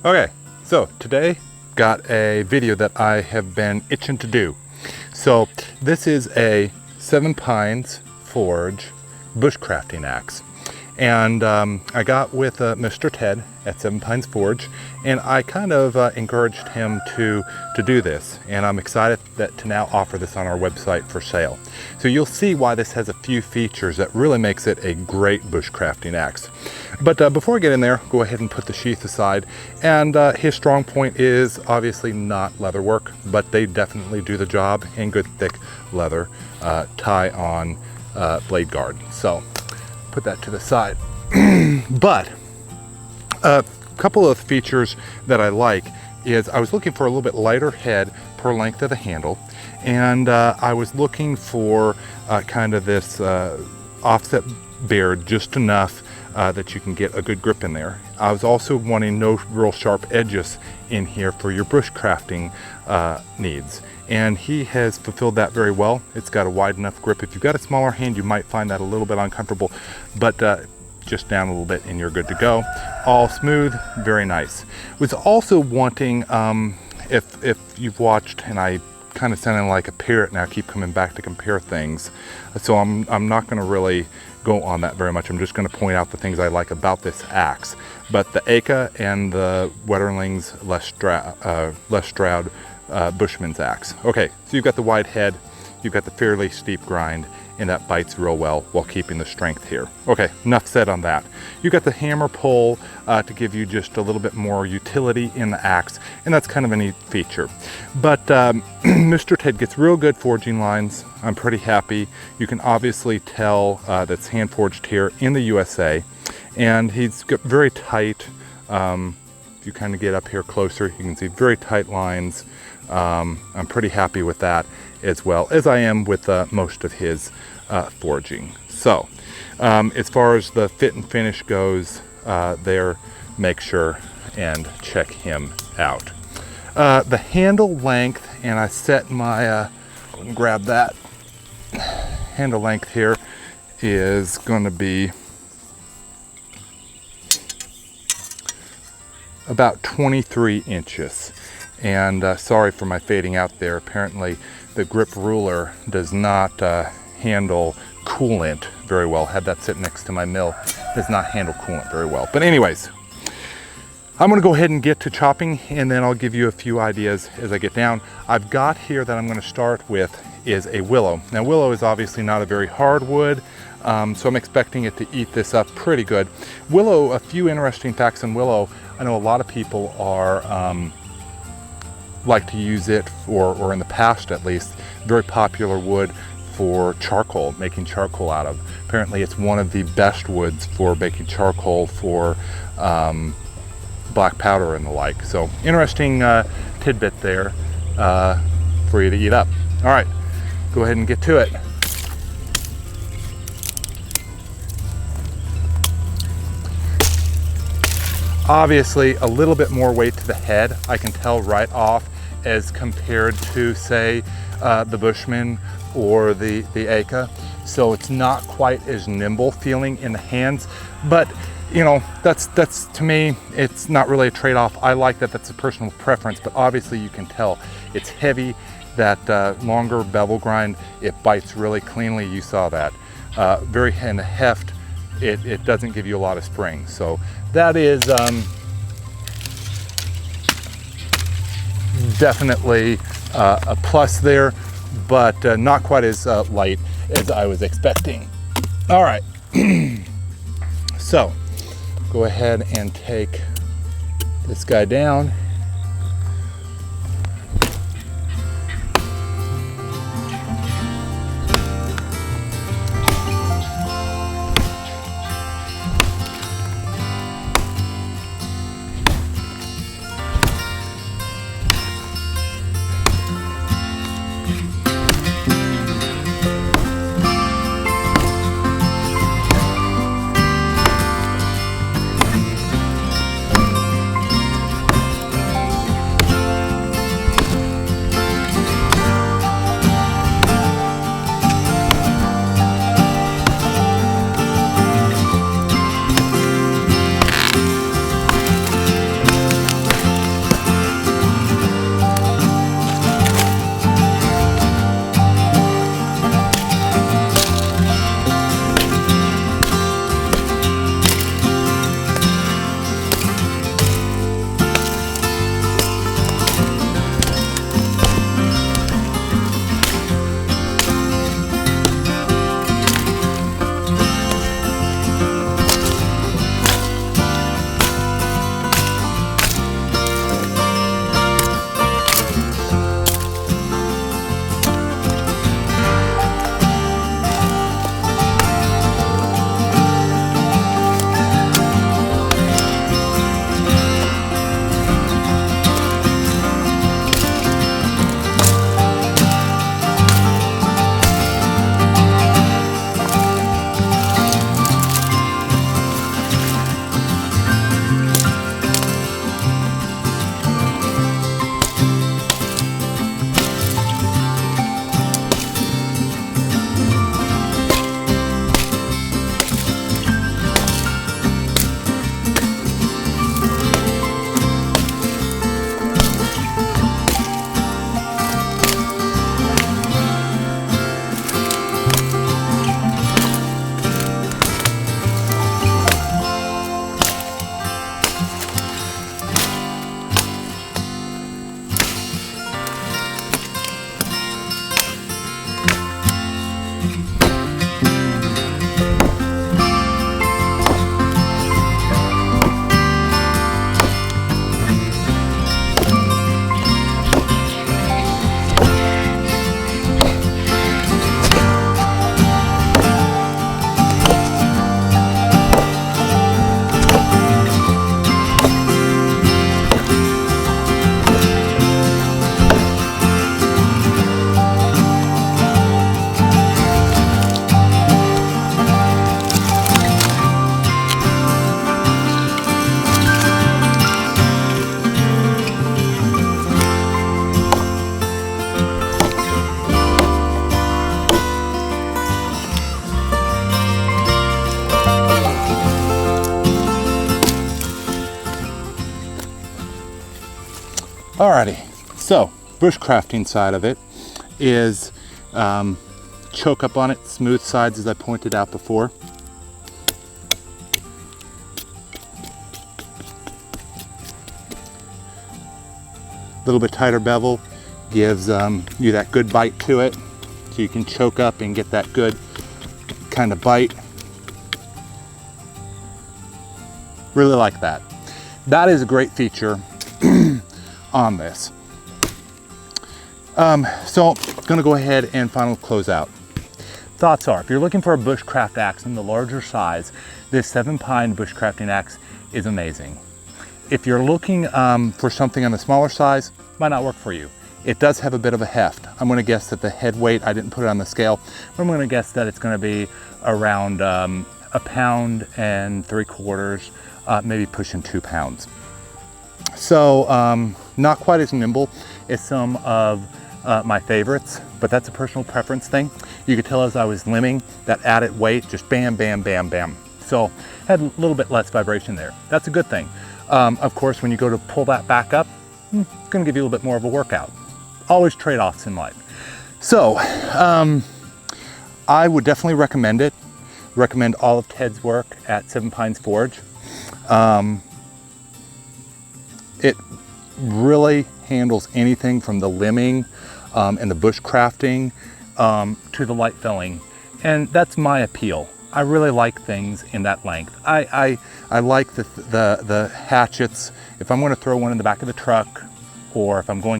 Okay, so today got a video that I have been itching to do. So this is a Seven Pines Forge bushcrafting axe. And I got with Mr. Ted at Seven Pines Forge, and I kind of encouraged him to do this. And I'm excited to now offer this on our website for sale. So you'll see why this has a few features that really makes it a great bushcrafting axe. But before I get in there, go ahead and put the sheath aside. And his strong point is obviously not leather work, but they definitely do the job in good thick leather tie on blade guard. So put that to the side. But a couple of features that I like is I was looking for a little bit lighter head per length of the handle, and I was looking for kind of this offset beard, just enough that you can get a good grip in there. I was also wanting no real sharp edges in here for your bushcrafting needs, and he has fulfilled that very well. It's got a wide enough grip. If you've got a smaller hand, you might find that a little bit uncomfortable, but just down a little bit and you're good to go. All smooth, very nice. Was also wanting, if you've watched, and I kind of sounding like a parrot now, keep coming back to compare things, so I'm not going to really go on that very much. I'm just going to point out the things I like about this axe. But the Aka and the Wetterling's Les Stroud Bushman's axe. Okay, so you've got the wide head, you've got the fairly steep grind, and that bites real well while keeping the strength here. Okay, enough said on that. You've got the hammer pull to give you just a little bit more utility in the axe, and that's kind of a neat feature. But Mr. Ted gets real good forging lines. I'm pretty happy. You can obviously tell that's hand forged here in the USA, and he's got very tight, if you kind of get up here closer, you can see very tight lines. I'm pretty happy with that, as well as I am with most of his forging. So as far as the fit and finish goes there, make sure and check him out. The handle length, and I set my grab that handle length here, is going to be about 23 inches. And sorry for my fading out there. Apparently the grip ruler does not handle coolant very well. Had that sit next to my mill. Does not handle coolant very well. But anyways, I'm gonna go ahead and get to chopping, and then I'll give you a few ideas as I get down. I've got here that I'm gonna start with is a willow. Now willow is obviously not a very hard wood, so I'm expecting it to eat this up pretty good. Willow, a few interesting facts on willow. I know a lot of people are like to use it, or in the past at least, very popular wood for charcoal, making charcoal out of. Apparently it's one of the best woods for making charcoal for black powder and the like. So interesting tidbit there for you to eat up. All right, go ahead and get to it. Obviously a little bit more weight to the head, I can tell right off, as compared to, say, the Bushman or the Aka. So it's not quite as nimble feeling in the hands, but you know, that's to me, it's not really a trade-off. I like that. That's a personal preference, but obviously you can tell it's heavy. That longer bevel grind, it bites really cleanly. You saw that. Very, and the heft, it doesn't give you a lot of spring. So that is definitely a plus there, but not quite as light as I was expecting. All right, so go ahead and take this guy down. Alrighty, so bushcrafting side of it is choke up on it, smooth sides as I pointed out before. A little bit tighter bevel gives you that good bite to it, so you can choke up and get that good kind of bite. Really like that. That is a great feature on this. So I'm gonna go ahead and final closeout. Thoughts are, if you're looking for a bushcraft axe in the larger size, this 7-pine bushcrafting axe is amazing. If you're looking for something on the smaller size, might not work for you. It does have a bit of a heft. I'm gonna guess that the head weight, I didn't put it on the scale, but I'm gonna guess that it's gonna be around 1.75 pounds, maybe pushing 2 pounds. So not quite as nimble as some of my favorites, but that's a personal preference thing. You could tell as I was limbing, that added weight, just bam, bam, bam, bam. So had a little bit less vibration there. That's a good thing. Of course, when you go to pull that back up, it's gonna give you a little bit more of a workout. Always trade-offs in life. So I would definitely recommend it. Recommend all of Ted's work at 7 Pines Forge. It really handles anything from the limbing and the bushcrafting to the light felling, and that's my appeal. I really like things in that length. I like the hatchets. If I'm going to throw one in the back of the truck, or if I'm going